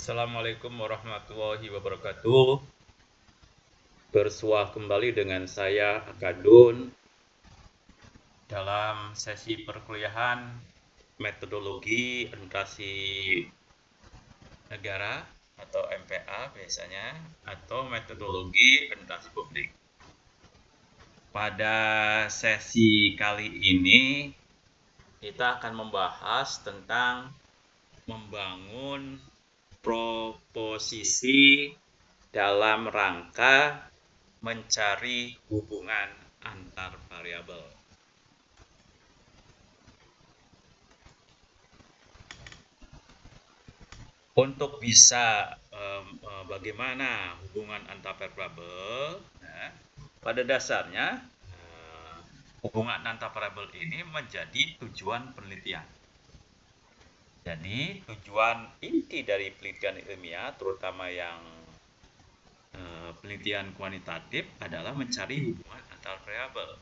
Assalamualaikum warahmatullahi wabarakatuh. Bersua kembali dengan saya Akadun dalam sesi perkuliahan metodologi administrasi negara atau MPA biasanya, atau metodologi administrasi publik. Pada sesi kali ini kita akan membahas tentang membangun proposisi dalam rangka mencari hubungan antar variabel. Untuk bisa bagaimana hubungan antar variabel, pada dasarnya hubungan antar variabel ini menjadi tujuan penelitian. Jadi tujuan inti dari penelitian ilmiah, terutama yang penelitian kuantitatif, adalah mencari hubungan antar variabel.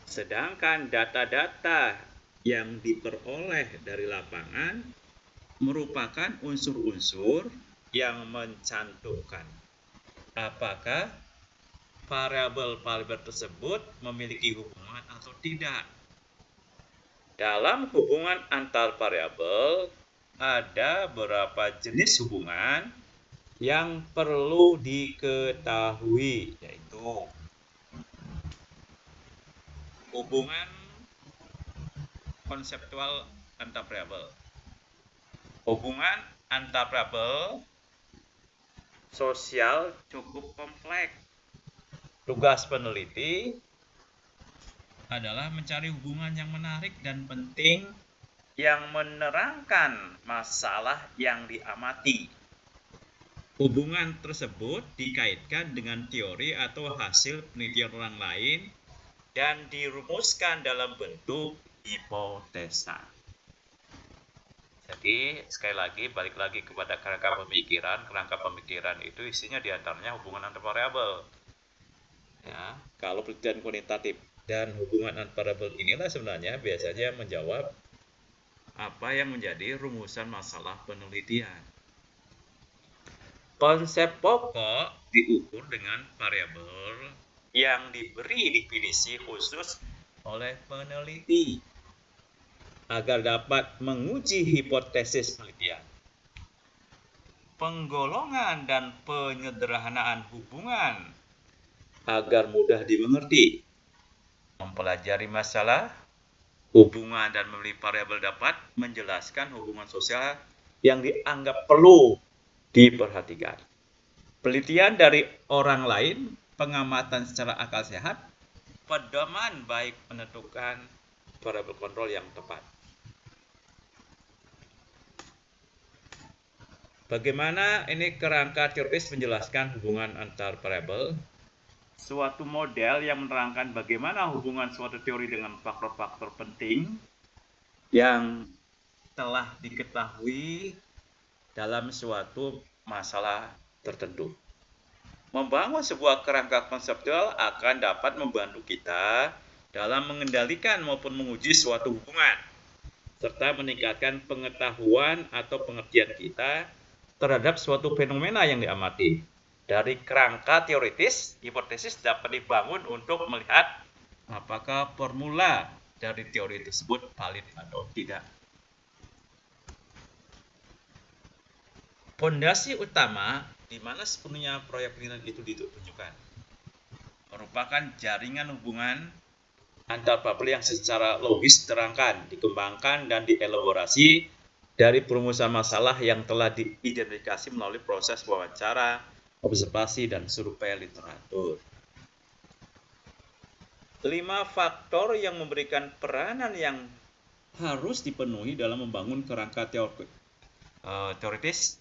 Sedangkan data-data yang diperoleh dari lapangan merupakan unsur-unsur yang mencantumkan apakah variabel-variabel tersebut memiliki hubungan atau tidak. Dalam hubungan antar variabel ada beberapa jenis hubungan yang perlu diketahui, yaitu hubungan konseptual antar variabel. Hubungan antar variabel sosial cukup kompleks. Tugas peneliti adalah mencari hubungan yang menarik dan penting yang menerangkan masalah yang diamati. Hubungan tersebut dikaitkan dengan teori atau hasil penelitian orang lain dan dirumuskan dalam bentuk hipotesa. Jadi sekali lagi balik lagi kepada kerangka pemikiran. Kerangka pemikiran itu isinya diantaranya hubungan antar variabel. Ya, kalau penelitian kuantitatif dan hubungan antar variabel inilah sebenarnya biasanya menjawab apa yang menjadi rumusan masalah penelitian. Konsep pokok diukur dengan variabel yang diberi definisi khusus oleh peneliti agar dapat menguji hipotesis penelitian. Penggolongan dan penyederhanaan hubungan agar mudah dimengerti. Mempelajari masalah hubungan dan memilih variabel dapat menjelaskan hubungan sosial yang dianggap perlu diperhatikan. Penelitian dari orang lain, pengamatan secara akal sehat, pedoman baik menentukan variabel kontrol yang tepat. Bagaimana ini kerangka teoritis menjelaskan hubungan antar variabel? Suatu model yang menerangkan bagaimana hubungan suatu teori dengan faktor-faktor penting yang telah diketahui dalam suatu masalah tertentu. Membangun sebuah kerangka konseptual akan dapat membantu kita dalam mengendalikan maupun menguji suatu hubungan, serta meningkatkan pengetahuan atau pengertian kita terhadap suatu fenomena yang diamati. Dari kerangka teoritis, hipotesis dapat dibangun untuk melihat apakah formula dari teori tersebut valid atau tidak. Fondasi utama di mana sepenuhnya proyek penelitian itu ditunjukkan merupakan jaringan hubungan antar variabel yang secara logis terangkan, dikembangkan, dan dielaborasi dari perumusan masalah yang telah diidentifikasi melalui proses wawancara, observasi, dan survei literatur. 5 faktor yang memberikan peranan yang harus dipenuhi dalam membangun kerangka teoritis.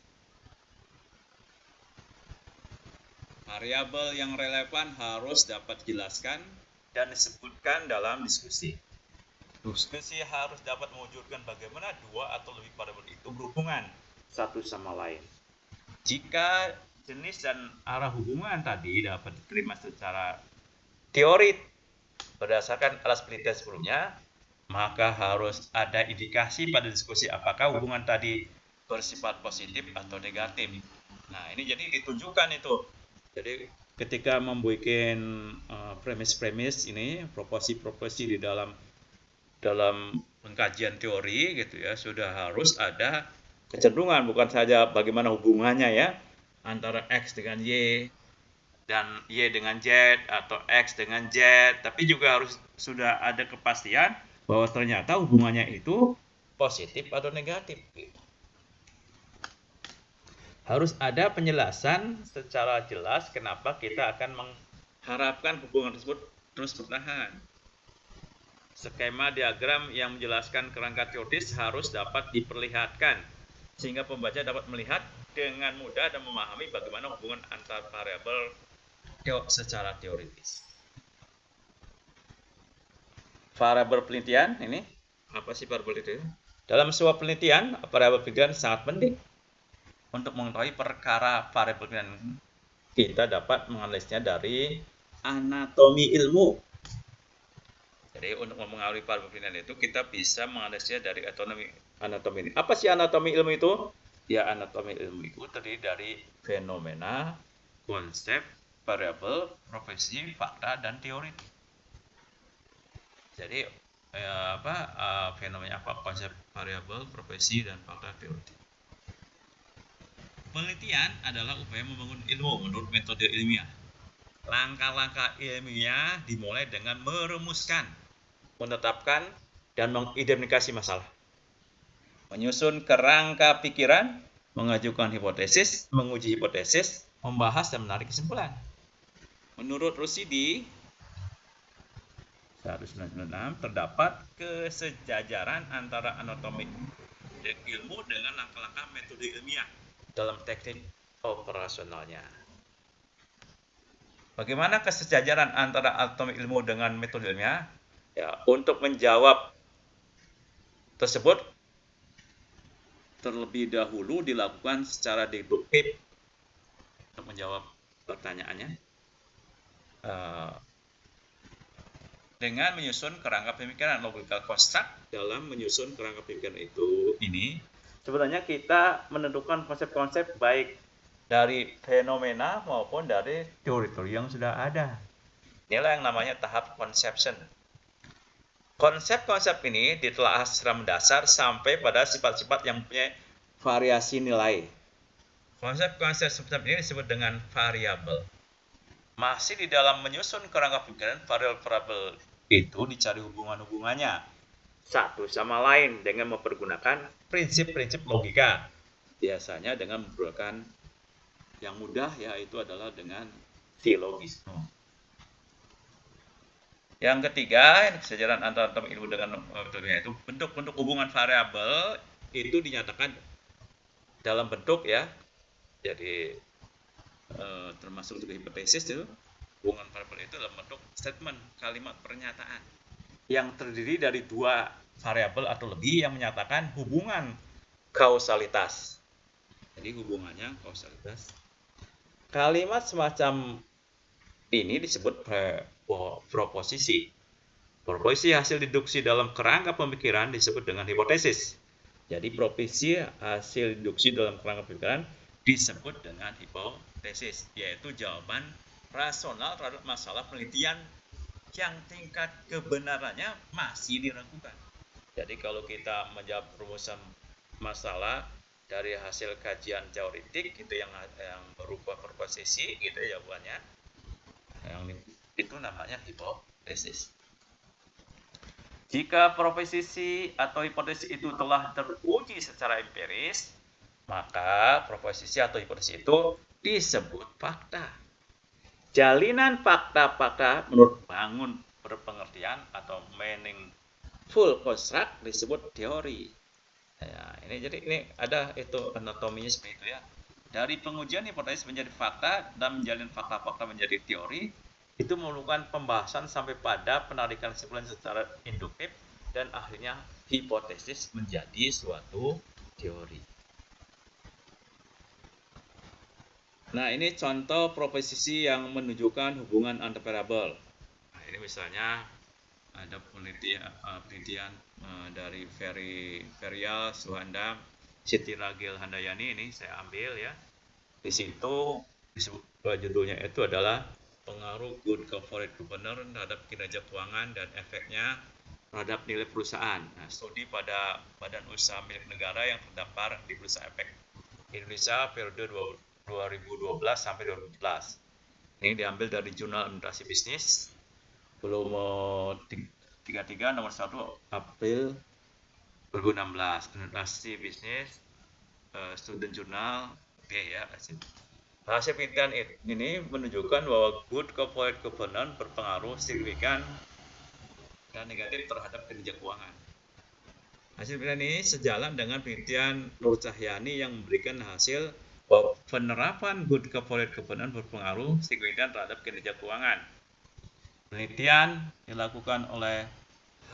Variabel yang relevan harus dapat dijelaskan dan disebutkan dalam diskusi. Diskusi harus dapat mewujudkan bagaimana dua atau lebih variabel itu berhubungan satu sama lain. Jika jenis dan arah hubungan tadi dapat diterima secara teori berdasarkan alas penelitian sebelumnya, maka harus ada indikasi pada diskusi apakah hubungan tadi bersifat positif atau negatif. Nah, ini jadi ditunjukkan itu. Jadi ketika membuat premis-premis ini, proporsi-proporsi di dalam pengkajian teori gitu ya, sudah harus ada kecenderungan, bukan saja bagaimana hubungannya ya antara X dengan Y dan Y dengan Z atau X dengan Z, tapi juga harus sudah ada kepastian bahwa ternyata hubungannya itu positif atau negatif. Harus ada penjelasan secara jelas kenapa kita akan mengharapkan hubungan tersebut terus bertahan. Skema diagram yang menjelaskan kerangka teoritis harus dapat diperlihatkan sehingga pembaca dapat melihat dengan mudah dan memahami bagaimana hubungan antar variabel secara teoritis. Variabel penelitian ini apa sih variabel itu? Dalam sebuah penelitian, variabel penelitian sangat penting. Untuk mengetahui perkara variabel penelitian, kita dapat menganalisnya dari anatomi ilmu. Jadi untuk mengetahui variabel penelitian itu kita bisa menganalisnya dari anatomi ini. Apa sih anatomi ilmu itu? Ya, anatomi ilmu itu terdiri dari fenomena, konsep, variabel, profesi, fakta, dan teori. Jadi fenomena apa, konsep, variabel, profesi, dan fakta, teori. Penelitian adalah upaya membangun ilmu menurut metode ilmiah. Langkah-langkah ilmiah dimulai dengan merumuskan, menetapkan, dan mengidentifikasi masalah, menyusun kerangka pikiran, mengajukan hipotesis, menguji hipotesis, membahas dan menarik kesimpulan. Menurut Rushdie 1996 terdapat kesejajaran antara anatomi ilmu dengan langkah-langkah metode ilmiah dalam teknik operasionalnya. Bagaimana kesejajaran antara anatomi ilmu dengan metode ilmiah? Ya, untuk menjawab tersebut terlebih dahulu dilakukan secara deduktif. Untuk menjawab pertanyaannya, dengan menyusun kerangka pemikiran logical construct. Dalam menyusun kerangka pemikiran ini sebenarnya kita menentukan konsep-konsep baik dari fenomena maupun dari teori-teori yang sudah ada. Inilah yang namanya tahap conception. Konsep-konsep ini ditelaah secara mendasar sampai pada sifat-sifat yang punya variasi nilai. Konsep-konsep seperti ini disebut dengan variabel. Masih di dalam menyusun kerangka pemikiran, variabel itu dicari hubungan-hubungannya satu sama lain dengan mempergunakan prinsip-prinsip logika. Biasanya dengan menggunakan yang mudah, yaitu adalah dengan silogisme. Yang ketiga, kesejajaran antara ilmu dengan metodenya itu bentuk-bentuk hubungan variabel itu dinyatakan dalam bentuk ya. Jadi termasuk juga hipotesis itu, hubungan variabel itu dalam bentuk statement, kalimat pernyataan yang terdiri dari dua variabel atau lebih yang menyatakan hubungan kausalitas. Jadi hubungannya kausalitas. Kalimat semacam ini disebut proposisi. Proposisi hasil deduksi dalam kerangka pemikiran disebut dengan hipotesis. Jadi proposisi hasil deduksi dalam kerangka pemikiran disebut dengan hipotesis, yaitu jawaban rasional terhadap masalah penelitian yang tingkat kebenarannya masih diragukan. Jadi kalau kita menjawab rumusan masalah dari hasil kajian teoritik itu yang berupa proposisi gitu jawabannya, yang itu namanya hipotesis. Jika proposisi atau hipotesis itu telah teruji secara empiris, maka proposisi atau hipotesis itu disebut fakta. Jalinan fakta-fakta menurut bangun berpengertian atau meaningful construct disebut teori. Ya, ini ada itu anatominya seperti itu ya. Dari pengujian hipotesis menjadi fakta dan menjalin fakta-fakta menjadi teori, itu memerlukan pembahasan sampai pada penarikan kesimpulan secara induktif dan akhirnya hipotesis menjadi suatu teori. Nah, ini contoh proposisi yang menunjukkan hubungan antar variabel. Nah, ini misalnya ada penelitian dari Ferial, Suhanda, Siti Ragil Handayani, ini saya ambil ya. Di situ disebut judulnya itu adalah pengaruh good corporate governance terhadap kinerja keuangan dan efeknya terhadap nilai perusahaan. Nah, studi pada badan usaha milik negara yang terdaftar di Bursa Efek Indonesia periode 2012 sampai 2014. Ini diambil dari Jurnal Administrasi Bisnis volume 33 nomor 1 April 2016. Administrasi Bisnis Student Journal. Oke ya. Hasil penelitian ini menunjukkan bahwa good corporate governance berpengaruh signifikan dan negatif terhadap kinerja keuangan. Hasil penelitian ini sejalan dengan penelitian Nur Cahyani yang memberikan hasil bahwa penerapan good corporate governance berpengaruh signifikan terhadap kinerja keuangan. Penelitian dilakukan oleh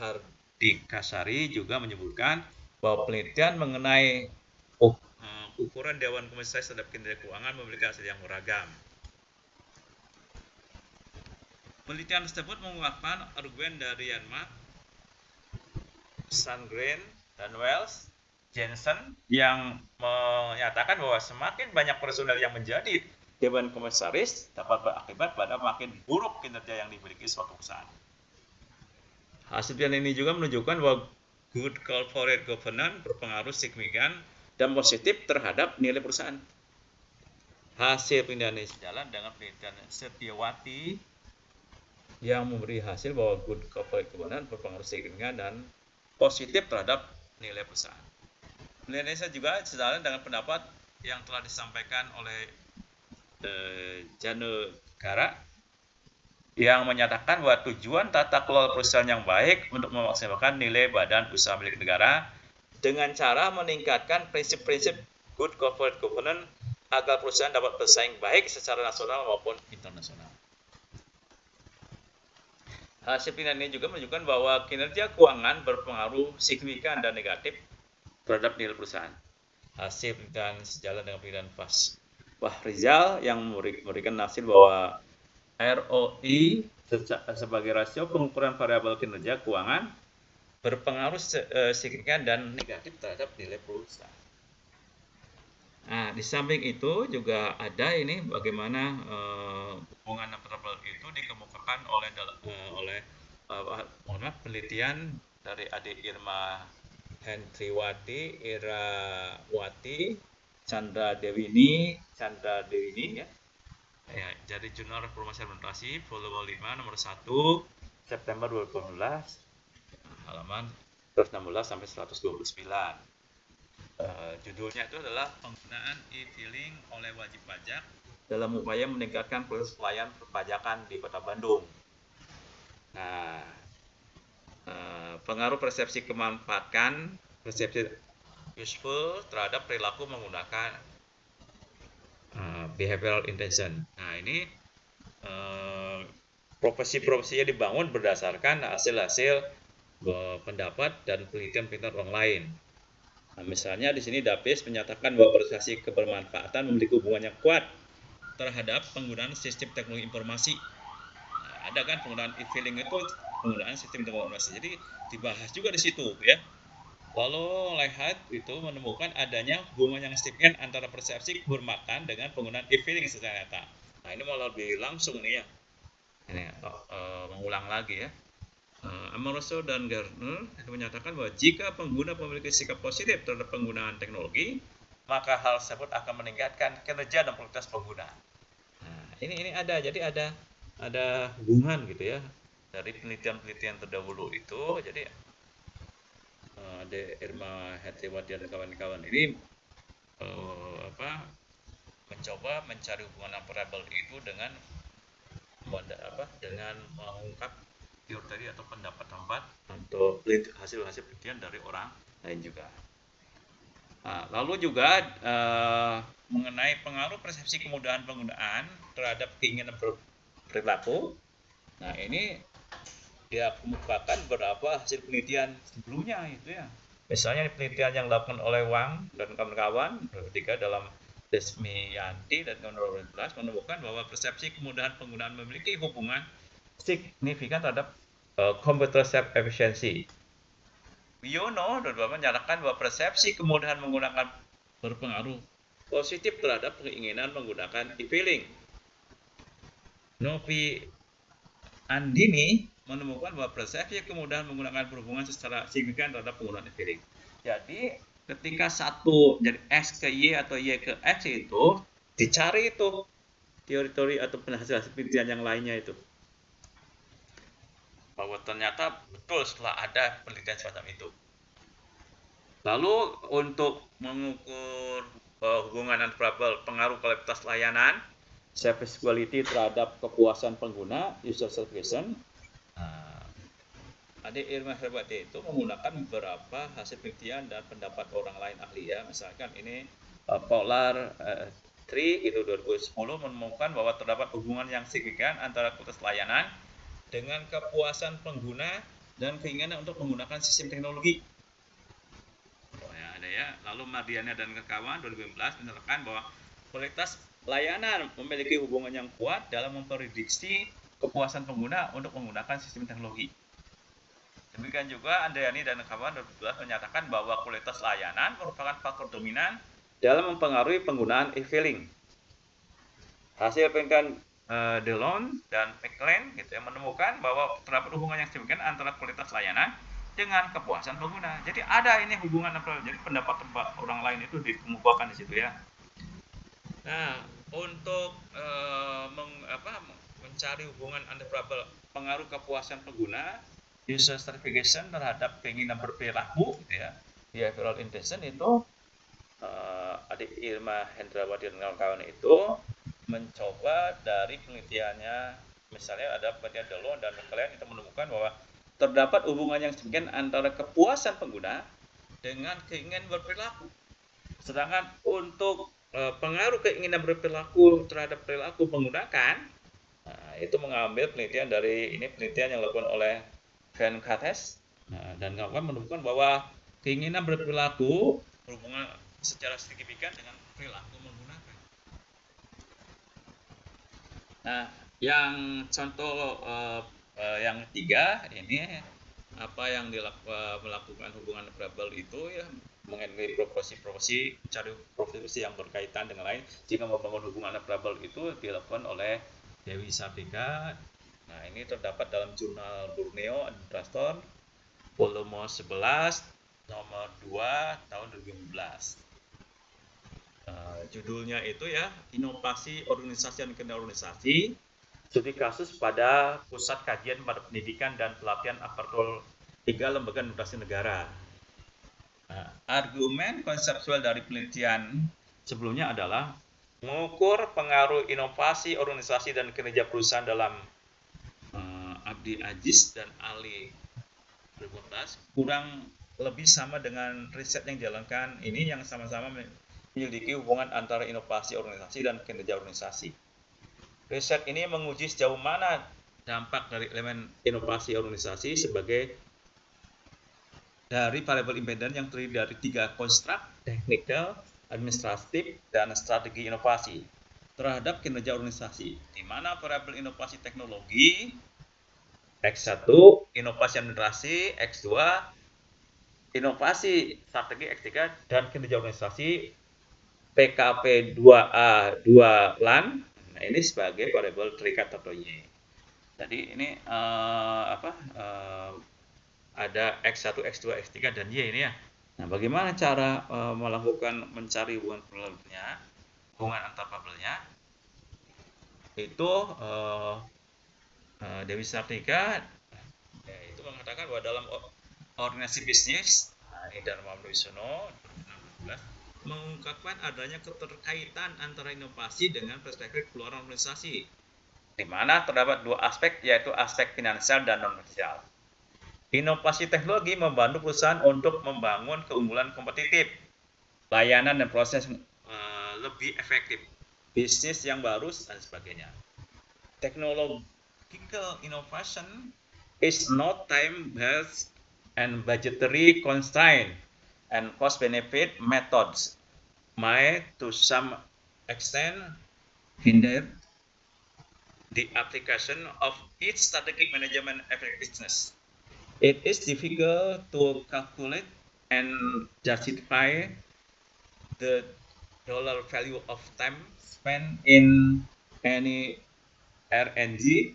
Hardika Sari juga menyebutkan bahwa penelitian mengenai ukuran Dewan Komisaris terhadap kinerja keuangan memiliki hasil yang beragam. Penelitian tersebut menguatkan argumen dari Yanma, Sandgren, dan Wells Jensen yang menyatakan bahwa semakin banyak personel yang menjadi Dewan Komisaris dapat berakibat pada makin buruk kinerja yang dimiliki suatu perusahaan. Hasil penelitian ini juga menunjukkan bahwa good corporate governance berpengaruh signifikan dan positif terhadap nilai perusahaan. Hasil penelitian ini sejalan dengan penelitian Setiawati yang memberi hasil bahwa good corporate governance berpengaruh signifikan dan positif terhadap nilai perusahaan. Penelitian ini juga sejalan dengan pendapat yang telah disampaikan oleh Janegara yang menyatakan bahwa tujuan tata kelola perusahaan yang baik untuk memaksimalkan nilai badan usaha milik negara dengan cara meningkatkan prinsip-prinsip good corporate governance agar perusahaan dapat bersaing baik secara nasional maupun internasional. Hasil penelitian ini juga menunjukkan bahwa kinerja keuangan berpengaruh signifikan dan negatif terhadap nilai perusahaan. Hasil penelitian sejalan dengan penelitian Fahrizal yang memberikan hasil bahwa ROI sebagai rasio pengukuran variabel kinerja keuangan berpengaruh signifikan dan negatif terhadap nilai perusahaan. Nah, di samping itu juga ada ini bagaimana hubungan variabel itu dikemukakan oleh penelitian dari Ade Irma Hendriwati, Irawati, Chandra Dewini ya. Ya, dari Jurnal Reformasi Administrasi volume 5 nomor 1 September 2018 halaman 116 sampai 129. Judulnya itu adalah penggunaan e-filing oleh wajib pajak dalam upaya meningkatkan proses pelayanan perpajakan di Kota Bandung. Nah, pengaruh persepsi kemanfaatan, persepsi useful terhadap perilaku menggunakan behavioral intention. Nah, ini profesi-profesinya dibangun berdasarkan hasil-hasil pendapat dan penelitian orang lain. Nah, misalnya di sini Davis menyatakan bahwa persepsi kebermanfaatan memiliki hubungan yang kuat terhadap penggunaan sistem teknologi informasi. Nah, ada kan penggunaan e-filing itu penggunaan sistem teknologi informasi. Jadi dibahas juga di situ ya. Lalu Lehat itu menemukan adanya hubungan yang signifikan antara persepsi kebermanfaatan dengan penggunaan e-filing secara nyata. Nah, ini malah lebih langsung nih ya. Ini mengulang lagi ya. Amoroso dan Gardner menyatakan bahwa jika pengguna memiliki sikap positif terhadap penggunaan teknologi, maka hal tersebut akan meningkatkan kinerja dan kualitas pengguna. Nah, ini ada, jadi ada hubungan gitu ya dari penelitian-penelitian terdahulu itu. Jadi Ade Irma Hendriwati dan kawan-kawan ini mencoba mencari hubungan variabel itu dengan mengungkap teori atau pendapat untuk hasil-hasil penelitian dari orang lain juga. Nah, lalu juga mengenai pengaruh persepsi kemudahan penggunaan terhadap keinginan perilaku. Nah, ini dia kemukakan beberapa hasil penelitian sebelumnya itu ya. Misalnya penelitian yang dilakukan oleh Wang dan kawan-kawan ketika dalam Desmiyanti dan tahun 2012 menemukan bahwa persepsi kemudahan penggunaan memiliki hubungan signifikan terhadap computer self efficiency. Wiono menyatakan bahwa persepsi kemudahan menggunakan berpengaruh positif terhadap keinginan menggunakan e-filing. Novi Andini menemukan bahwa persepsi kemudahan menggunakan berhubungan secara signifikan terhadap penggunaan e-filing. Jadi ketika satu jadi X ke Y atau Y ke X itu dicari itu teori-teori atau hasil penelitian yang lainnya itu. Bahwa ternyata betul setelah ada penelitian semacam itu. Lalu untuk mengukur hubungan antara pengaruh kualitas layanan, service quality terhadap kepuasan pengguna, user satisfaction, Adik Irma Herbati itu menggunakan beberapa hasil penelitian dan pendapat orang lain ahli ya. Misalkan ini Polar 3 itu 2010 menemukan bahwa terdapat hubungan yang signifikan antara kualitas layanan dengan kepuasan pengguna dan keinginan untuk menggunakan sistem teknologi. Ada ya. Lalu Mardiana dan kawan 2015 menyatakan bahwa kualitas layanan memiliki hubungan yang kuat dalam memprediksi kepuasan pengguna untuk menggunakan sistem teknologi. Demikian juga Andriani dan kawan 2012 menyatakan bahwa kualitas layanan merupakan faktor dominan dalam mempengaruhi penggunaan e-filing. Hasil penelitian Delon dan McLean gitu, yang menemukan bahwa terdapat hubungan yang signifikan antara kualitas layanan dengan kepuasan pengguna. Jadi ada ini hubungan apa? Jadi pendapat orang lain itu dikemukakan di situ ya. Nah, untuk mencari hubungan antara pengaruh kepuasan pengguna, user satisfaction terhadap keinginan berperilaku, gitu ya, behavioral intention itu adik Irma Hendrawati dan kawan-kawan itu mencoba dari penelitiannya, misalnya ada penelitian Delon dan McLean itu menemukan bahwa terdapat hubungan yang signifikan antara kepuasan pengguna dengan keinginan berperilaku. Sedangkan untuk pengaruh keinginan berperilaku terhadap perilaku menggunakan, itu mengambil penelitian dari ini penelitian yang dilakukan oleh Van Kates dan kawan menemukan bahwa keinginan berperilaku berhubungan secara signifikan dengan perilaku menggunakan. Nah, yang contoh yang ketiga ini apa yang melakukan hubungan variabel itu ya mengenai profesi mencari profesi yang berkaitan dengan lain jika membangun hubungan variabel itu dilakukan oleh Dewi Sartika. Nah, ini terdapat dalam jurnal Borneo Administrator volume 11 nomor 2 tahun 2015. Judulnya itu ya inovasi organisasi dan kendala organisasi, studi kasus pada pusat kajian pada pendidikan dan pelatihan aparatur 3 lembaga administrasi negara. Argumen konseptual dari penelitian sebelumnya adalah mengukur pengaruh inovasi organisasi dan kinerja perusahaan dalam Abdi Aziz dan Ali 2014 kurang lebih sama dengan riset yang dijalankan ini yang sama-sama menyelidiki hubungan antara inovasi organisasi dan kinerja organisasi. Riset ini menguji sejauh mana dampak dari elemen inovasi organisasi sebagai dari variabel independen yang terdiri dari 3 konstruk, teknikal, administratif, dan strategi inovasi terhadap kinerja organisasi, di mana variabel inovasi teknologi X1, inovasi administrasi X2, inovasi strategi X3, dan kinerja organisasi PKP 2A 2 LAN. Nah, ini sebagai variabel terikat atau Y. Jadi ini ada X1, X2, X3 dan Y ini ya. Nah, bagaimana cara melakukan mencari hubungan paralelnya, hubungan antar paralelnya? Itu Dewi Sartika itu mengatakan bahwa dalam organisasi bisnis, ini Dharma Wisono 2016 mengungkapkan adanya keterkaitan antara inovasi dengan perspektif keluaran organisasi, di mana terdapat 2 aspek, yaitu aspek finansial dan non-finansial. Inovasi teknologi membantu perusahaan untuk membangun keunggulan kompetitif, layanan dan proses lebih efektif, bisnis yang baru dan sebagainya. Technological innovation is not time-based and budgetary constraint, and cost-benefit methods might to some extent hinder the application of each strategic management effectiveness. It is difficult to calculate and justify the dollar value of time spent in any R&D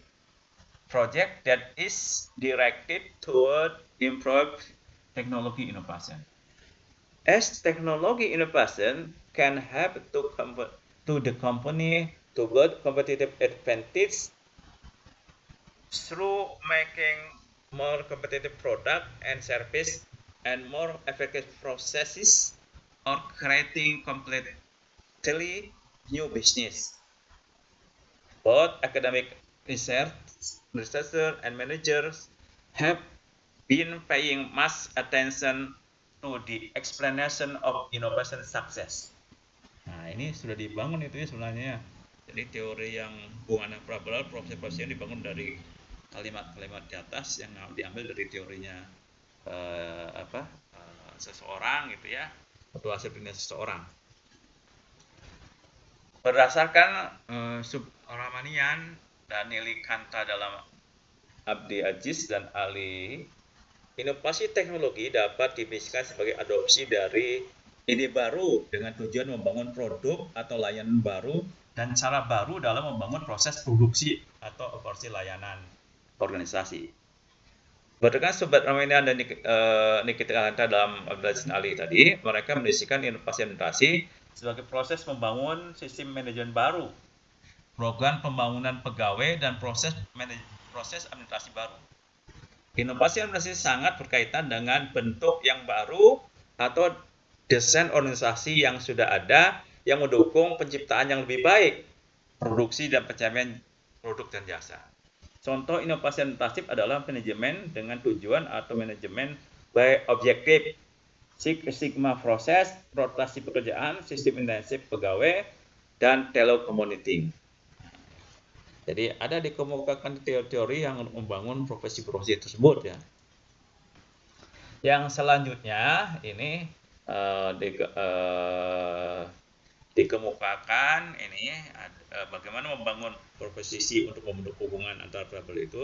project that is directed toward improved technology innovation. As technology innovation can help to the company to build competitive advantage through making more competitive product and service and more effective processes or creating completely new business. Both academic researchers and managers have been paying much attention to the explanation of innovation success. Nah, ini sudah dibangun itu ya sebenarnya. Jadi teori yang hubungan parabol, proses yang dibangun dari kalimat-kalimat di atas yang diambil dari teorinya seseorang gitu ya, atau hasil penelitian seseorang. Berdasarkan Subramanian dan Nili Kanta dalam Abdi Aziz dan Ali, inovasi teknologi dapat didefinisikan sebagai adopsi dari ide baru dengan tujuan membangun produk atau layanan baru dan cara baru dalam membangun proses produksi atau operasi layanan organisasi. Berdasarkan Subramanian dan Nikita Kanta dalam Abdi Aziz dan Ali tadi, mereka mendefinisikan inovasi sebagai proses membangun sistem manajemen baru, program pembangunan pegawai, dan proses administrasi baru. Inovasi administrasi sangat berkaitan dengan bentuk yang baru atau desain organisasi yang sudah ada yang mendukung penciptaan yang lebih baik, produksi dan pencapaian produk dan jasa. Contoh inovasi administratif adalah manajemen dengan tujuan atau manajemen by objektif, Six Sigma proses, rotasi pekerjaan, sistem intensif pegawai, dan telecommuting. Jadi ada dikemukakan teori-teori yang membangun profesi-profesi tersebut ya. Yang selanjutnya ini dikemukakan ini bagaimana membangun profesi untuk membentuk hubungan antar variabel itu.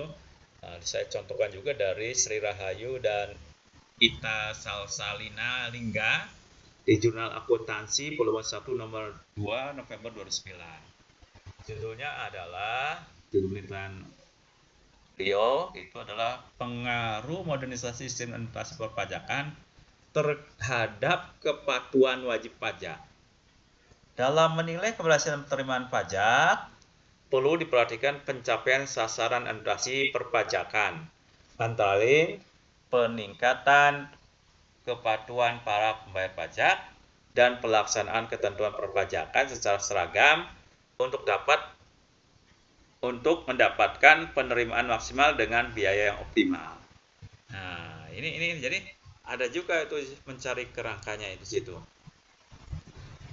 Saya contohkan juga dari Sri Rahayu dan Ita Salsalina Lingga di Jurnal Akuntansi volume 1 nomor 2 November 2009. Judulnya adalah penelitian beliau itu adalah pengaruh modernisasi sistem administrasi perpajakan terhadap kepatuhan wajib pajak. Dalam menilai keberhasilan penerimaan pajak, perlu diperhatikan pencapaian sasaran administrasi perpajakan, antara lain peningkatan kepatuhan para pembayar pajak dan pelaksanaan ketentuan perpajakan secara seragam untuk mendapatkan penerimaan maksimal dengan biaya yang optimal. Nah, ini jadi ada juga itu mencari kerangkanya itu situ.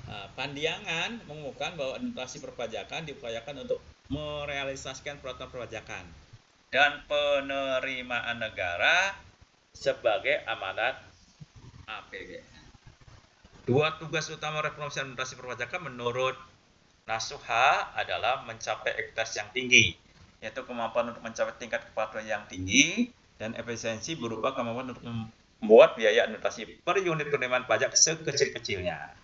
Pandiangan mengumumkan bahwa administrasi perpajakan diupayakan untuk merealisasikan peraturan perpajakan dan penerimaan negara sebagai amanat APBN. Dua tugas utama reformasi administrasi perpajakan menurut Nasuha adalah mencapai ekuitas yang tinggi, yaitu kemampuan untuk mencapai tingkat kepatuhan yang tinggi, dan efisiensi berupa kemampuan untuk membuat biaya administrasi per unit penerimaan pajak sekecil-kecilnya.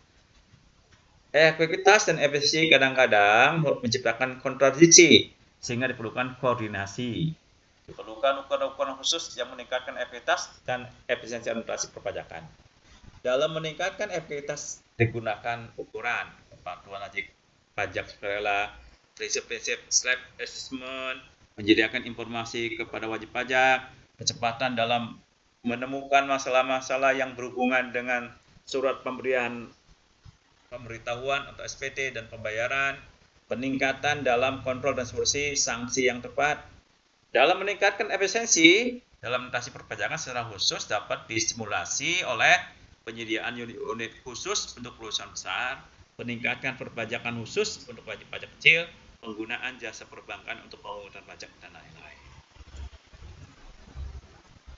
Ekuitas dan efisiensi kadang-kadang menciptakan kontradiksi, sehingga diperlukan koordinasi. Diperlukan ukuran-ukuran khusus yang meningkatkan ekuitas dan efisiensi administrasi perpajakan. Dalam meningkatkan ekuitas digunakan ukuran kepatuhan wajib pajak sukarela, prinsip-prinsip slab assessment, menyediakan informasi kepada wajib pajak, kecepatan dalam menemukan masalah-masalah yang berhubungan dengan surat pemberitahuan atau SPT dan pembayaran, peningkatan dalam kontrol dan supervisi, sanksi yang tepat. Dalam meningkatkan efisiensi dalam administrasi perpajakan secara khusus dapat distimulasi oleh penyediaan unit khusus untuk perusahaan besar, peningkatan perpajakan khusus untuk wajib pajak kecil, penggunaan jasa perbankan untuk pemungutan pajak, dan lain-lain.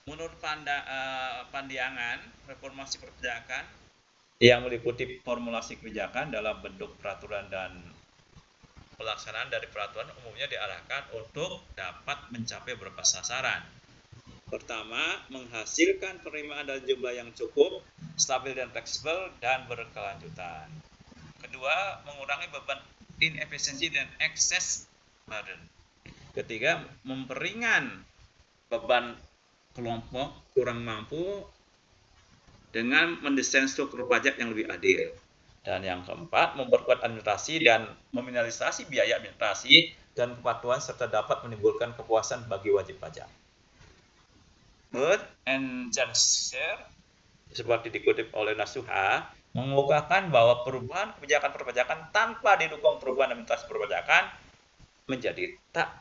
Menurut pandangan reformasi perpajakan yang meliputi formulasi kebijakan dalam bentuk peraturan dan pelaksanaan dari peraturan umumnya diarahkan untuk dapat mencapai beberapa sasaran. Pertama, menghasilkan penerimaan dalam jumlah yang cukup, stabil dan fleksibel, dan berkelanjutan. Kedua, mengurangi beban inefisiensi dan excess burden. Ketiga, memperingan beban kelompok kurang mampu dengan mendesain struktur pajak yang lebih adil. Dan yang keempat, memperkuat administrasi dan meminimalisasi biaya administrasi dan kepatuhan serta dapat menimbulkan kepuasan bagi wajib pajak. Burt and Janser, seperti dikutip oleh Nasuha, mengemukakan bahwa perubahan kebijakan perpajakan tanpa didukung perubahan administrasi perpajakan menjadi tak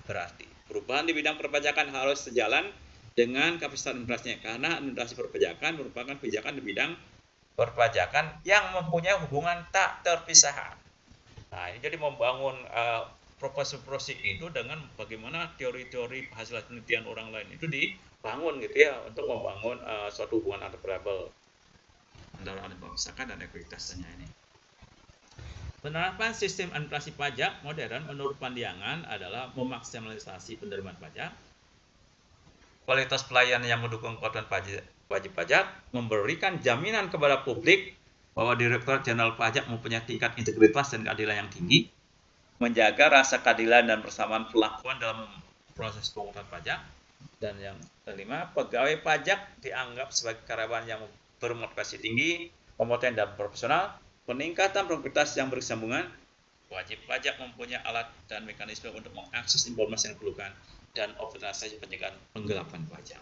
berarti. Perubahan di bidang perpajakan harus sejalan dengan kapasitas administrasinya, karena administrasi perpajakan merupakan kebijakan di bidang perpajakan yang mempunyai hubungan tak terpisahkan. Nah, ini jadi membangun proposal itu dengan bagaimana teori-teori hasil penelitian orang lain itu dibangun gitu ya, untuk membangun suatu hubungan antar variabel antara administrasi dan ekuitasnya ini. Penerapan sistem administrasi pajak modern menurut Pandiangan adalah memaksimalisasi penerimaan pajak, kualitas pelayanan yang mendukung kepatuhan wajib pajak, memberikan jaminan kepada publik bahwa Direktorat Jenderal Pajak mempunyai tingkat integritas dan keadilan yang tinggi, menjaga rasa keadilan dan persamaan perlakuan dalam proses pemungutan pajak, dan yang kelima, pegawai pajak dianggap sebagai karyawan yang bermotivasi tinggi, kompeten dan profesional. Peningkatan produktivitas yang bersambungan, wajib pajak mempunyai alat dan mekanisme untuk mengakses informasi yang diperlukan dan optimalisasi pencegahan penggelapan pajak.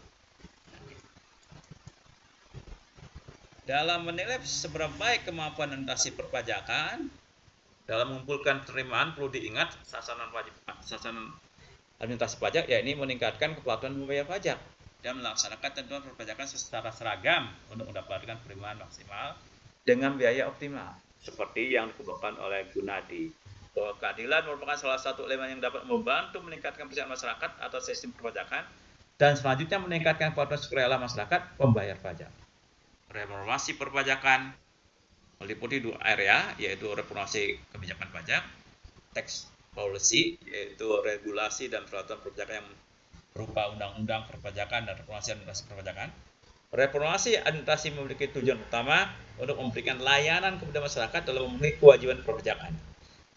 Dalam menilai seberapa baik kemampuan administrasi perpajakan dalam mengumpulkan penerimaan, perlu diingat sasaran administrasi pajak, yakni meningkatkan kepatuhan membayar pajak dan melaksanakan ketentuan perpajakan secara seragam untuk mendapatkan penerimaan maksimal dengan biaya optimal, seperti yang dikembangkan oleh Gunadi. Bahwa keadilan merupakan salah satu elemen yang dapat membantu meningkatkan kesejahteraan masyarakat atau sistem perpajakan, dan selanjutnya meningkatkan kepatuhan sukarela masyarakat pembayar pajak. Reformasi perpajakan meliputi dua area, yaitu reformasi kebijakan pajak, tax policy, yaitu regulasi dan peraturan perpajakan yang berupa undang-undang perpajakan dan reformasi administrasi perpajakan. Reformasi administrasi memiliki tujuan utama untuk memberikan layanan kepada masyarakat dalam memenuhi kewajiban perpajakan.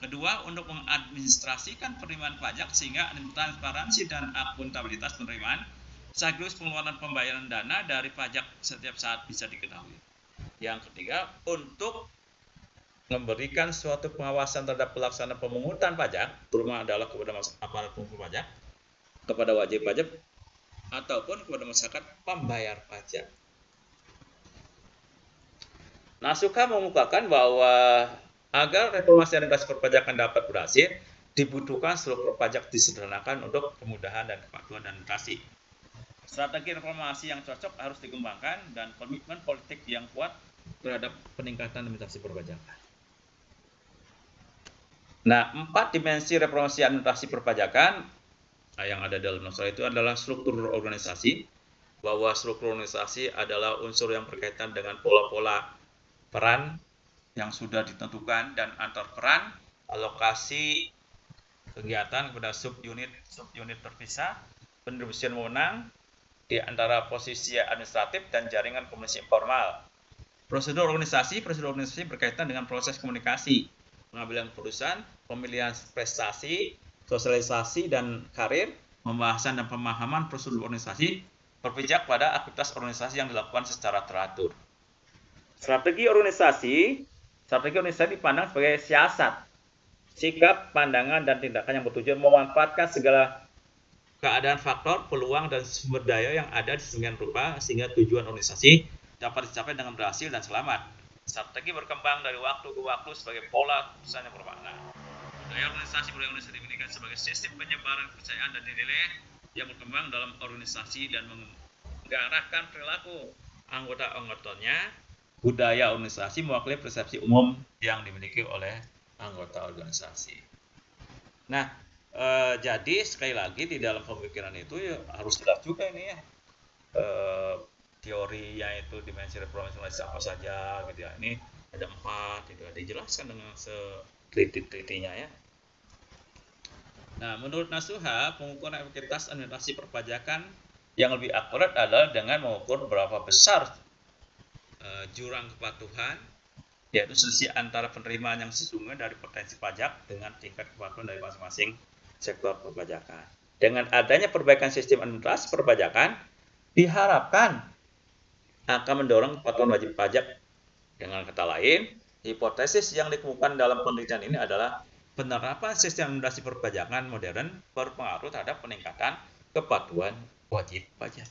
Kedua, untuk mengadministrasikan penerimaan pajak sehingga transparansi dan akuntabilitas penerimaan sekaligus pengeluaran pembayaran dana dari pajak setiap saat bisa diketahui. Yang ketiga, untuk memberikan suatu pengawasan terhadap pelaksanaan pemungutan pajak, terutama adalah kepada aparat pemungut pajak, kepada wajib pajak, ataupun kepada masyarakat pembayar pajak. Nasuka mengemukakan bahwa agar reformasi administrasi perpajakan dapat berhasil, dibutuhkan struktur pajak disederhanakan untuk kemudahan dan kepatuhan administrasi. Strategi reformasi yang cocok harus dikembangkan dan komitmen politik yang kuat terhadap peningkatan administrasi perpajakan. Nah, 4 dimensi reformasi administrasi perpajakan yang ada dalam naskah itu adalah struktur organisasi, bahwa struktur organisasi adalah unsur yang berkaitan dengan pola-pola peran yang sudah ditentukan dan antar peran, alokasi kegiatan kepada subunit terpisah, pendistribusian wewenang di antara posisi administratif dan jaringan komunikasi informal. Prosedur organisasi berkaitan dengan proses komunikasi, pengambilan keputusan, pemilihan prestasi, sosialisasi dan karir, pembahasan dan pemahaman prosedur organisasi, berpijak pada aktivitas organisasi yang dilakukan secara teratur. Strategi organisasi dipandang sebagai siasat, sikap, pandangan, dan tindakan yang bertujuan memanfaatkan segala keadaan faktor, peluang, dan sumber daya yang ada di sedemikian rupa sehingga tujuan organisasi dapat dicapai dengan berhasil dan selamat. Strategi berkembang dari waktu ke waktu sebagai pola keputusan yang bermakna. Budaya organisasi dimiliki sebagai sistem penyebaran kepercayaan dan nilai yang berkembang dalam organisasi dan mengarahkan perilaku anggota-anggotanya. Budaya organisasi mewakili persepsi umum yang dimiliki oleh anggota organisasi. Nah, jadi sekali lagi di dalam pemikiran itu ya, harus jelas juga ini ya, teorinya itu dimensi reformasi apa saja gitu ya. Ini ada 4 itu dijelaskan dengan seteliti-telitinya ya. Nah, menurut Nasuha, pengukuran efektivitas administrasi perpajakan yang lebih akurat adalah dengan mengukur berapa besar jurang kepatuhan, yaitu selisih antara penerimaan yang sesungguhnya dari potensi pajak dengan tingkat kepatuhan dari masing-masing sektor perpajakan. Dengan adanya perbaikan sistem administrasi perpajakan, diharapkan akan mendorong kepatuhan wajib pajak. Dengan kata lain, hipotesis yang dikemukakan dalam penelitian ini adalah penerapan sistem administrasi perpajakan modern berpengaruh terhadap peningkatan kepatuhan wajib pajak.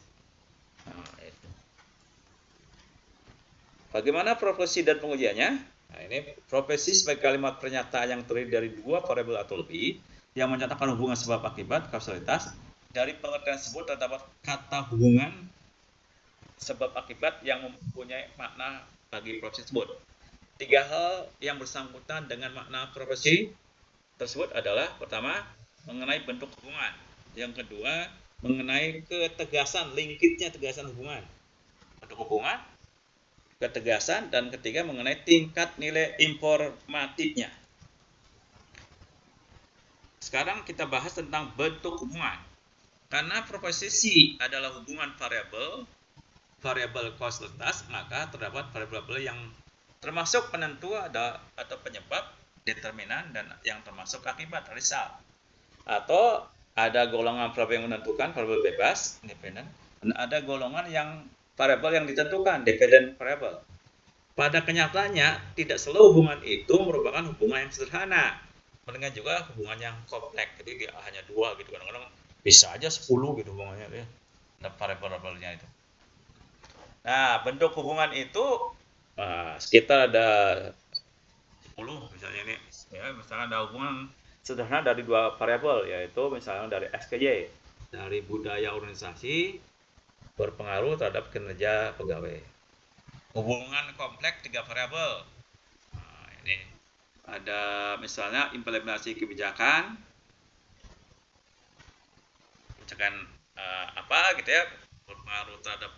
Nah, itu. Bagaimana profesi dan pengujiannya? Nah, ini profesi sebagai kalimat pernyataan yang terdiri dari dua variabel atau lebih yang menyatakan hubungan sebab akibat kausalitas. Dari pengertian tersebut terdapat kata hubungan sebab akibat yang mempunyai makna bagi profesi tersebut. Tiga hal yang bersangkutan dengan makna profesi tersebut adalah pertama, mengenai bentuk hubungan. Yang kedua, mengenai ketegasan, linkitnya tegasan hubungan. Bentuk hubungan, ketegasan, dan ketiga mengenai tingkat nilai informatifnya. Sekarang kita bahas tentang bentuk hubungan. Karena profesi adalah hubungan variabel kausalitas, maka terdapat variabel yang termasuk penentu atau penyebab, determinan, dan yang termasuk akibat, result. Atau ada golongan variabel yang menentukan, variabel bebas, independen, dan ada golongan yang variabel yang ditentukan, dependent variable. Pada kenyataannya, tidak selalu hubungan itu merupakan hubungan yang sederhana. Melainkan juga hubungan yang kompleks. Jadi dia hanya dua gitu. Kadang-kadang bisa aja 10 gitu hubungannya ya. Ada variabel-variabelnya itu. Nah, bentuk hubungan itu sekitar ada 10 misalnya ini. Ya, misalnya ada hubungan sederhana dari dua variabel, yaitu misalnya dari SKY, dari budaya organisasi berpengaruh terhadap kinerja pegawai. Hubungan kompleks 3 variabel. Nah, ini ada misalnya implementasi kebijakan apa gitu ya, berpengaruh terhadap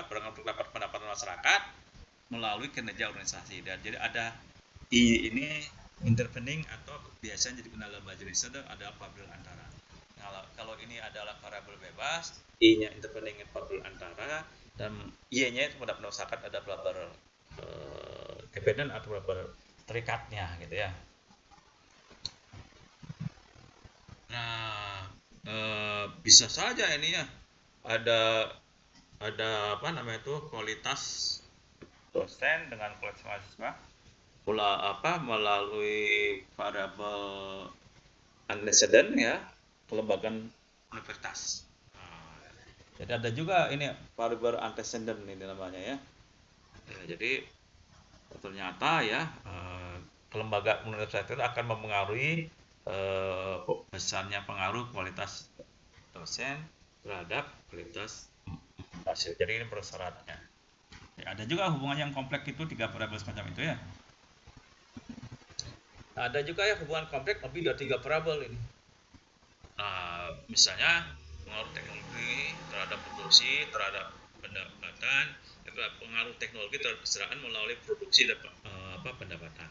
berpengaruh terhadap pendapat masyarakat melalui kinerja organisasi. Dan jadi ada ini intervening atau biasanya jadi kendala bahasa Indonesia ada variabel antara. Kalau ini adalah variabel bebas, I-nya intervening variabel antara, dan Y-nya itu pada masyarakat ada variabel dependent atau variabel terikatnya gitu ya. Nah, bisa saja ini ya ada apa namanya itu kualitas dosen dengan kualitas mahasiswa melalui variabel antecedent ya, kelembagaan universitas. Jadi ada juga ini variabel antecedent ini namanya ya. Jadi ternyata ya kelembagaan universitas itu akan mempengaruhi besarnya pengaruh kualitas dosen terhadap kualitas hasil. Jadi ini persyaratannya. Ya, ada juga hubungan yang kompleks itu 3 variabel semacam itu ya. Nah, ada juga ya hubungan kompleks lebih dari 3 variabel ini. Nah, misalnya pengaruh teknologi terhadap produksi, terhadap pendapatan, pengaruh teknologi terhadap kesejahteraan melalui produksi dan pendapatan.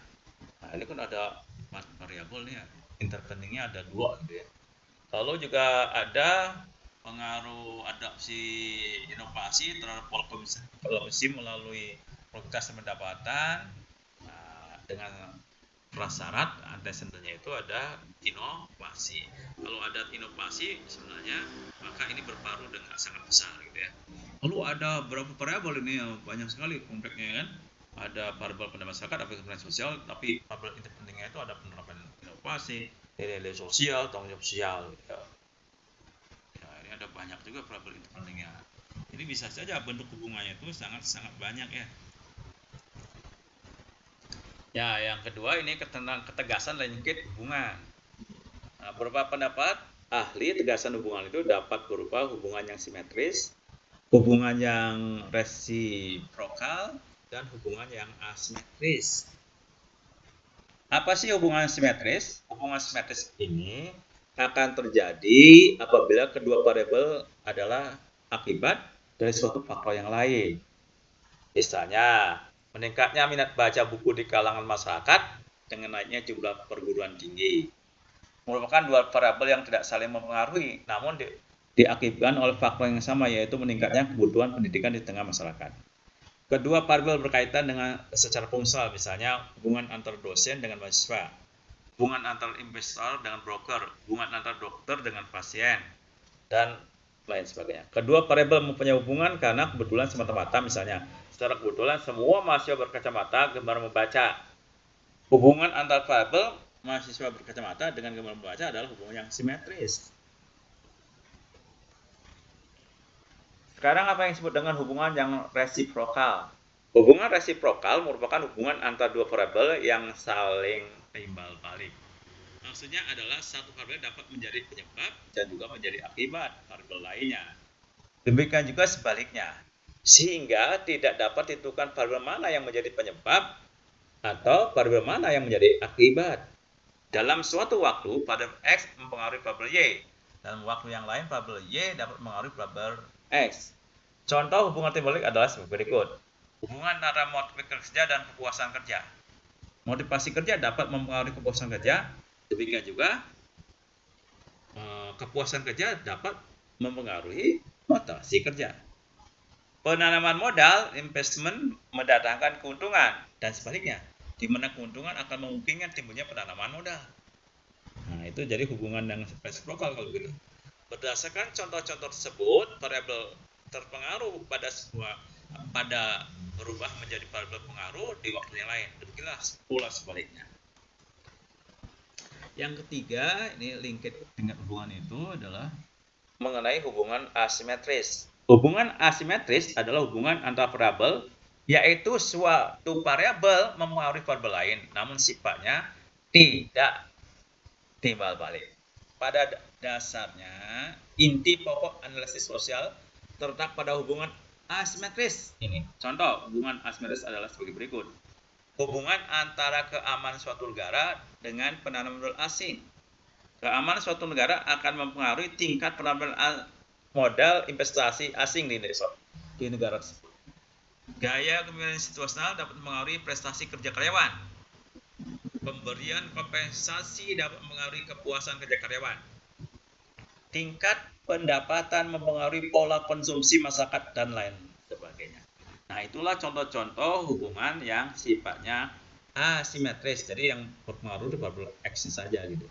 Nah, ini kan ada variabel nih ya. Interveningnya ada 2 gitu ya. Lalu juga ada pengaruh adaptasi inovasi terhadap pola konsumsi melalui produktivitas pendapatan. Nah, dengan prasyarat antecedennya itu ada inovasi. Kalau ada inovasi sebenarnya maka ini berpengaruh dengan sangat besar gitu ya. Lalu ada berapa variabel ini ya, banyak sekali kompleksnya kan. Ada variabel pendapat masyarakat, ada pendapat sosial, tapi variabel interpentingnya itu ada penerapan inovasi, nilai sosial, tanggung jawab sosial gitu. Ya, ini ada banyak juga variabel interpentingnya. Jadi bisa saja bentuk hubungannya itu sangat banyak ya. Ya, yang kedua ini tentang ketegasan dan linkit hubungan. Nah, beberapa pendapat ahli tegasan hubungan itu dapat berupa hubungan yang simetris, hubungan yang resiprokal, dan hubungan yang asimetris. Apa sih hubungan simetris? Hubungan simetris ini akan terjadi apabila kedua variabel adalah akibat dari suatu faktor yang lain. Misalnya, meningkatnya minat baca buku di kalangan masyarakat dengan naiknya jumlah perguruan tinggi. merupakan dua variabel yang tidak saling mempengaruhi, namun diakibatkan oleh faktor yang sama, yaitu meningkatnya kebutuhan pendidikan di tengah masyarakat. Kedua variabel berkaitan dengan secara fungsional, misalnya hubungan antar dosen dengan mahasiswa, hubungan antar investor dengan broker, hubungan antar dokter dengan pasien, dan lain sebagainya. Kedua variabel mempunyai hubungan karena kebetulan semata-mata, misalnya secara kebetulan semua mahasiswa berkacamata gemar membaca. Hubungan antar variabel mahasiswa berkacamata dengan gemar membaca adalah hubungan yang simetris. Sekarang apa yang disebut dengan hubungan yang resiprokal? Hubungan resiprokal merupakan hubungan antar dua variabel yang saling timbal balik. Maksudnya adalah satu variabel dapat menjadi penyebab dan juga menjadi akibat variabel lainnya. Demikian juga sebaliknya, sehingga tidak dapat ditentukan variabel mana yang menjadi penyebab atau variabel mana yang menjadi akibat. Dalam suatu waktu, variabel X mempengaruhi variabel Y. Dalam waktu yang lain, variabel Y dapat mempengaruhi variabel X. Contoh hubungan timbal balik adalah sebagai berikut. Hubungan antara motivasi kerja dan kepuasan kerja. Motivasi kerja dapat mempengaruhi kepuasan kerja. Demikian juga kepuasan kerja dapat mempengaruhi motivasi kerja. Penanaman modal, investment, mendatangkan keuntungan, dan sebaliknya, di mana keuntungan akan memungkinkan timbulnya penanaman modal. Nah, itu jadi hubungan yang resiprokal kalau begitu. Berdasarkan contoh-contoh tersebut, variabel terpengaruh pada berubah menjadi variabel pengaruh di waktu yang lain. Demikianlah pula sebaliknya. Yang ketiga, ini linked dengan hubungan itu adalah mengenai hubungan asimetris. Hubungan asimetris adalah hubungan antar variabel, yaitu suatu variabel mempengaruhi variabel lain, namun sifatnya tidak timbal balik. Pada dasarnya, inti pokok analisis sosial terletak pada hubungan asimetris ini. Contoh hubungan asimetris adalah sebagai berikut. Hubungan antara keamanan suatu negara dengan penanaman modal asing. Keamanan suatu negara akan mempengaruhi tingkat penanaman modal investasi asing di negara tersebut. Gaya kepemimpinan situasional dapat mempengaruhi prestasi kerja karyawan. Pemberian kompensasi dapat mempengaruhi kepuasan kerja karyawan. Tingkat pendapatan mempengaruhi pola konsumsi masyarakat dan lain sebagainya. Nah, itulah contoh-contoh hubungan yang sifatnya asimetris, jadi yang berpengaruh di variabel X saja gitu.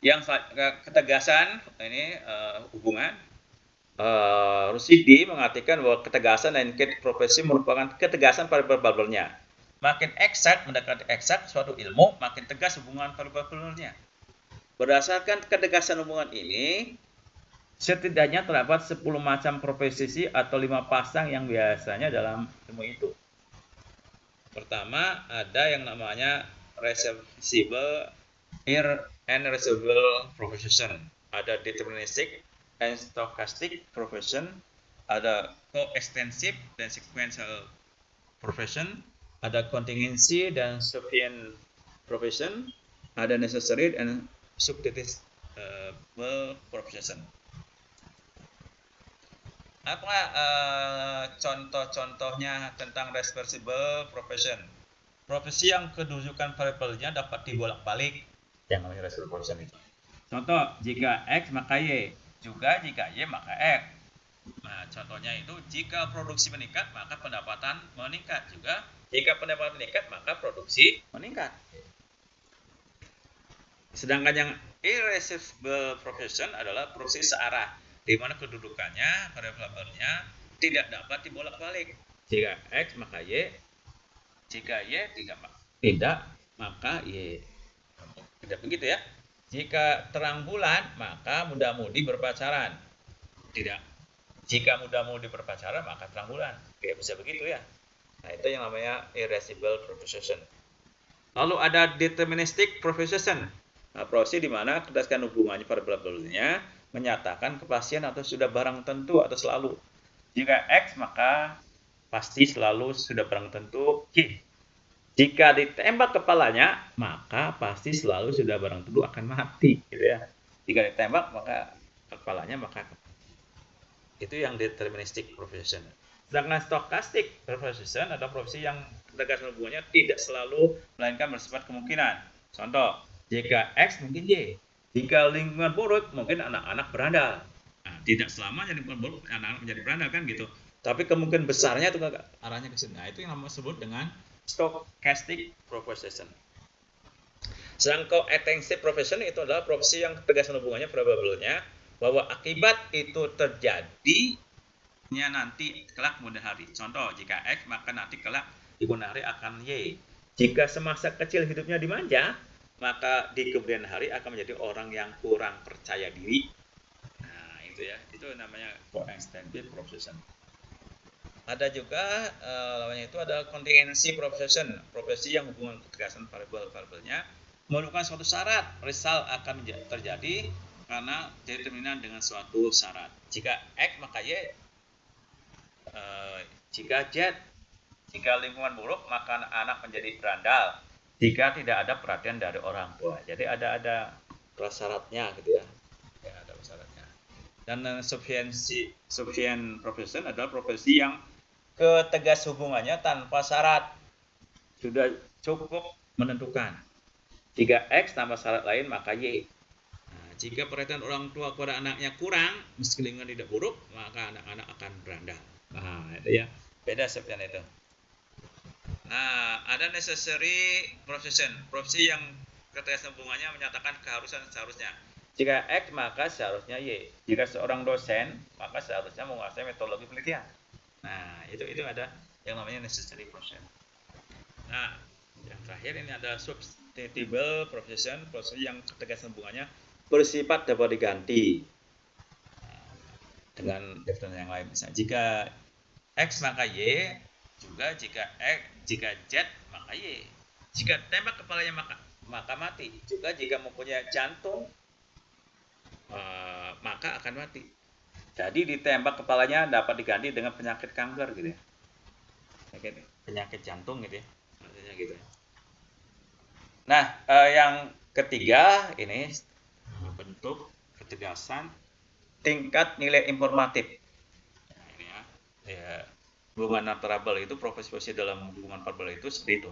Yang ketegasan ini hubungan Rushdie mengartikan bahwa ketegasan dan profesi merupakan ketegasan variabel-variabelnya. Makin eksak mendekati eksak suatu ilmu, makin tegas hubungan variabel-variabelnya. Berdasarkan ketegasan hubungan ini, setidaknya terdapat 10 macam profesi atau 5 pasang yang biasanya dalam ilmu itu. Pertama, ada yang namanya reversible and reversible profession. Ada deterministic and stochastic profession. Ada coextensive dan sequential profession. Ada contingency dan sufficient profession. Ada necessary and substitutable profession. Apa contoh-contohnya tentang reversible profession? Profesi yang kedudukan variabelnya dapat dibolak-balik, yang namanya reversible profession itu. Contoh, jika X maka Y, juga jika Y maka X. Nah, contohnya itu jika produksi meningkat maka pendapatan meningkat, juga jika pendapatan meningkat maka produksi meningkat. Sedangkan yang irreversible profession adalah profesi searah, di mana kedudukannya variabelnya tidak dapat dibolak-balik. Jika X maka Y, jika Y tidak maka Y. Tidak begitu ya? Jika terang bulan maka muda-mudi berpacaran. Tidak. Jika muda-mudi berpacaran maka terang bulan. Tidak bisa begitu ya. Nah, itu yang namanya irreversible profession. Lalu ada deterministic profession. Nah, profesi di mana berdasarkan hubungannya variabelnya menyatakan kepastian atau sudah barang tentu atau selalu. Jika X maka pasti selalu sudah barang tentu Y. Jika ditembak kepalanya maka pasti selalu sudah barang tentu akan mati, gitu ya. Jika ditembak maka kepalanya maka itu yang deterministic profession. Sedangkan stochastic profession adalah profesi yang ketegasan hubungannya tidak selalu melainkan bersifat kemungkinan. Contoh, Jika X mungkin Y. Jika lingkungan buruk mungkin anak-anak berandal. Nah, tidak selamanya lingkungan buruk anak-anak menjadi berandal kan gitu. Tapi kemungkinan besarnya itu arahnya ke sini. Nah, itu yang disebut dengan stochastic proposition. Sedangkan co-attentive proposition itu adalah profesi yang tegas hubungannya probable-nya bahwa akibat itu terjadinya nanti kelak kemudian hari. Contoh, jika X maka nanti kelak di kemudian hari akan Y. Jika semasa kecil hidupnya dimanja, maka di kemudian hari akan menjadi orang yang kurang percaya diri. Nah, itu ya. Itu namanya co-attentive proposition. Ada juga lawannya itu ada contingency proposition, profesi yang hubungan ketegasan variabel-variabelnya memerlukan suatu syarat, result akan terjadi karena determinan dengan suatu syarat. Jika X maka Y, jika Z, jika lingkungan buruk maka anak menjadi berandal. Jika tidak ada perhatian dari orang tua. Jadi ada syaratnya gitu ya. Ya, ada syaratnya. Dan sufficient proposition adalah profesi yang ketegas hubungannya tanpa syarat, sudah cukup menentukan. Jika X tanpa syarat lain maka Y. Nah, jika perhatian orang tua kepada anaknya kurang, meski lingkungan tidak buruk, maka anak-anak akan berandal. Nah, itu ya, beda seperti itu. Nah, ada necessary proposition, profesi yang ketegas hubungannya menyatakan keharusan seharusnya. Jika X maka seharusnya Y. Jika seorang dosen maka seharusnya menguasai metodologi penelitian. Nah, itu ada yang namanya necessary proposition. Nah, yang terakhir ini ada substitutable proposition, profesi yang ketegasan hubungannya bersifat dapat diganti dengan definisi yang lain. Misalnya, jika X maka Y, juga jika Z maka Y. Jika tembak kepalanya maka mati. Juga jika mempunyai jantung maka akan mati. Jadi ditembak kepalanya dapat diganti dengan penyakit kanker gitu ya. Penyakit jantung gitu ya. Maksudnya gitu. Nah, yang ketiga ini bentuk ketegasan tingkat nilai informatif. Nah, ini ya hubungan parabel itu profesi dalam hubungan parabel itu seperti itu.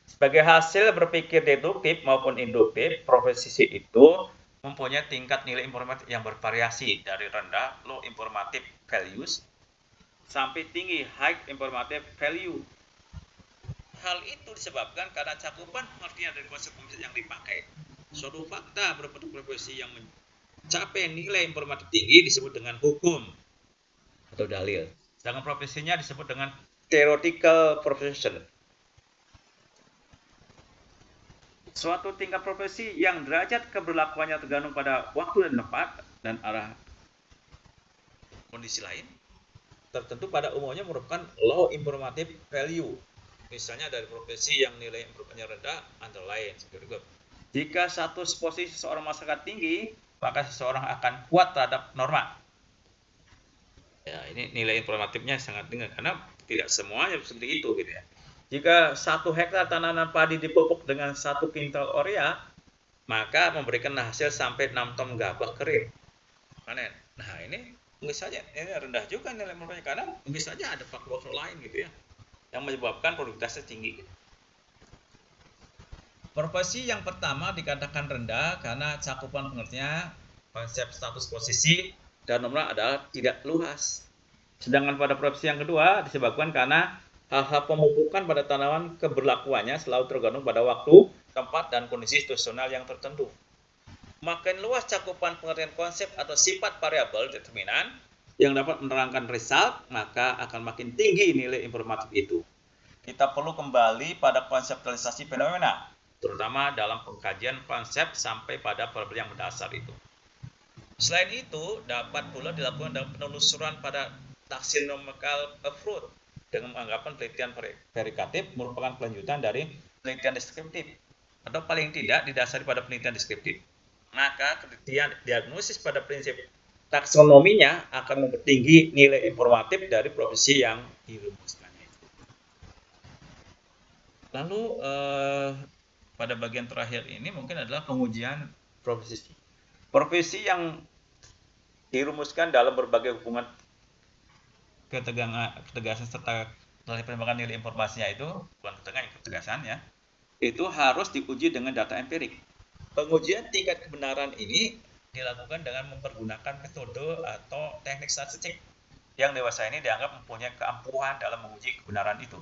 Sebagai hasil berpikir deduktif maupun induktif, profesi itu mempunyai tingkat nilai informatif yang bervariasi dari rendah low informative values sampai tinggi high informative value. Hal itu disebabkan karena cakupan pengertian dari konsep yang dipakai. Suatu fakta berbentuk profesi yang mencapai nilai informatif tinggi disebut dengan hukum atau dalil. Sedangkan profesinya disebut dengan theoretical profession. Suatu tingkat profesi yang derajat keberlakuannya tergantung pada waktu dan tempat dan arah kondisi lain tertentu pada umumnya merupakan low informative value. Misalnya dari profesi yang nilai informatifnya rendah antara lain seperti itu. Jika status posisi seorang masyarakat tinggi, maka seseorang akan kuat terhadap norma. Ya, ini nilai informatifnya sangat tinggi karena tidak semuanya seperti itu gitu ya. Jika 1 hektar tanaman padi dipupuk dengan 1 kintal urea, maka memberikan hasil sampai 6 ton gabah kering panen. Nah, ini mungkin saja ini rendah juga nilai informatifnya karena mungkin saja ada faktor lain gitu ya yang menyebabkan produktivitasnya tinggi. Profesi yang pertama dikatakan rendah karena cakupan pengertiannya konsep status posisi dan nomor adalah tidak luas. Sedangkan pada profesi yang kedua disebabkan karena hal-hal pemupukan pada tanaman keberlakuannya selalu tergantung pada waktu, tempat, dan kondisi situasional yang tertentu. Makin luas cakupan pengertian konsep atau sifat variabel determinan yang dapat menerangkan result, maka akan makin tinggi nilai informatif itu. Kita perlu kembali pada konseptualisasi fenomena, terutama dalam pengkajian konsep sampai pada variabel yang mendasar itu. Selain itu, dapat pula dilakukan dalam penelusuran pada taxonomical approach dengan menganggapan penelitian veritatif merupakan kelanjutan dari penelitian deskriptif atau paling tidak didasari pada penelitian deskriptif. Maka penelitian diagnosis pada prinsip taksonominya akan mempertinggi nilai informatif dari profesi yang dirumuskannya. Lalu pada bagian terakhir ini mungkin adalah pengujian profesi. Profesi yang dirumuskan dalam berbagai hubungan ketegasan serta penembakan nilai informasinya itu bukan ketegasan ya, itu harus diuji dengan data empirik. Pengujian tingkat kebenaran ini dilakukan dengan mempergunakan metode atau teknik statistik yang dewasa ini dianggap mempunyai keampuhan dalam menguji kebenaran itu.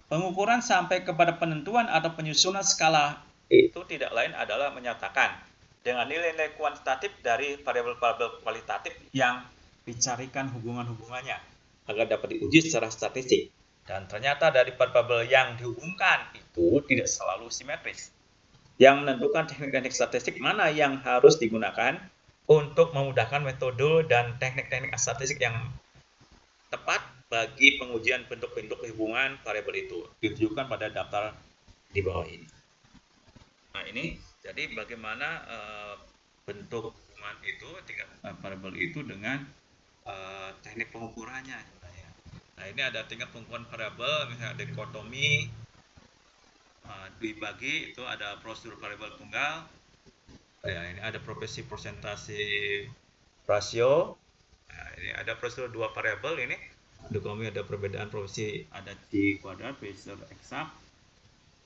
Pengukuran sampai kepada penentuan atau penyusunan skala itu tidak lain adalah menyatakan dengan nilai-nilai kuantitatif dari variabel-variabel kualitatif yang dicarikan hubungan-hubungannya agar dapat diuji secara statistik. Dan ternyata dari variabel yang dihubungkan itu tidak selalu simetris. Yang menentukan teknik-teknik statistik mana yang harus digunakan untuk memudahkan metode dan teknik-teknik statistik yang tepat bagi pengujian bentuk-bentuk hubungan variabel itu ditunjukkan pada daftar di bawah ini. Nah ini jadi bagaimana bentuk hubungan itu tingkat variabel itu dengan teknik pengukurannya. Nah ini ada tingkat pengukuran variabel, misalnya dikotomi, dibagi itu ada prosedur variabel tunggal. Ya ini ada proporsi persentase rasio. Nah, ini ada prosedur dua variabel ini. Dikotomi ada perbedaan proporsi, ada C kuadrat, prosedur eksak,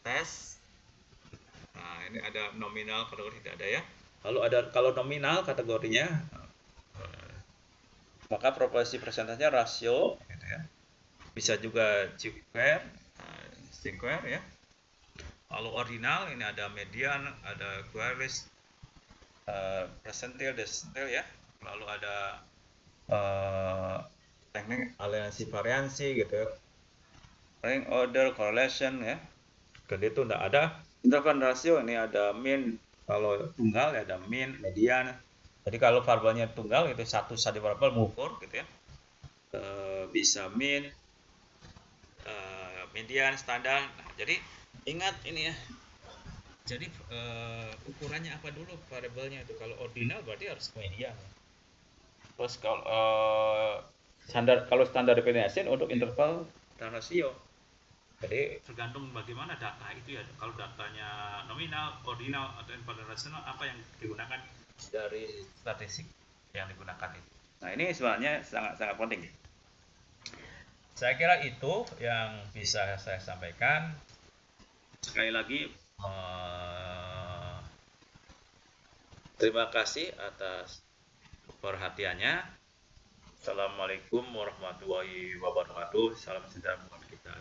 tes. Nah ini ada nominal kategori tidak ada ya. Lalu ada kalau nominal kategorinya maka proporsi persentasenya rasio gitu ya. Bisa juga square ya. Lalu ordinal ini ada median, ada queries, persentil, desentil ya. Lalu ada teknik aliansi variansi gitu ya. Rank order correlation ya. Kemudian itu tidak ada interval rasio, ini ada mean. Kalau tunggal ya ada mean, median. Jadi kalau variabelnya tunggal itu satu variabel mengukur gitu ya. Bisa mean, median, standar. Nah, jadi ingat ini ya. Jadi ukurannya apa dulu variabelnya itu? Kalau ordinal berarti harus median. Terus kalau standar deviation untuk interval dan rasio. Jadi tergantung bagaimana data itu ya. Kalau datanya nominal, ordinal atau interval rasional, apa yang digunakan dari statistik yang digunakan itu. Nah ini sebenarnya sangat penting. Saya kira itu yang bisa saya sampaikan. Sekali lagi terima kasih atas perhatiannya. Assalamualaikum warahmatullahi wabarakatuh. Salam sejahtera buat kita.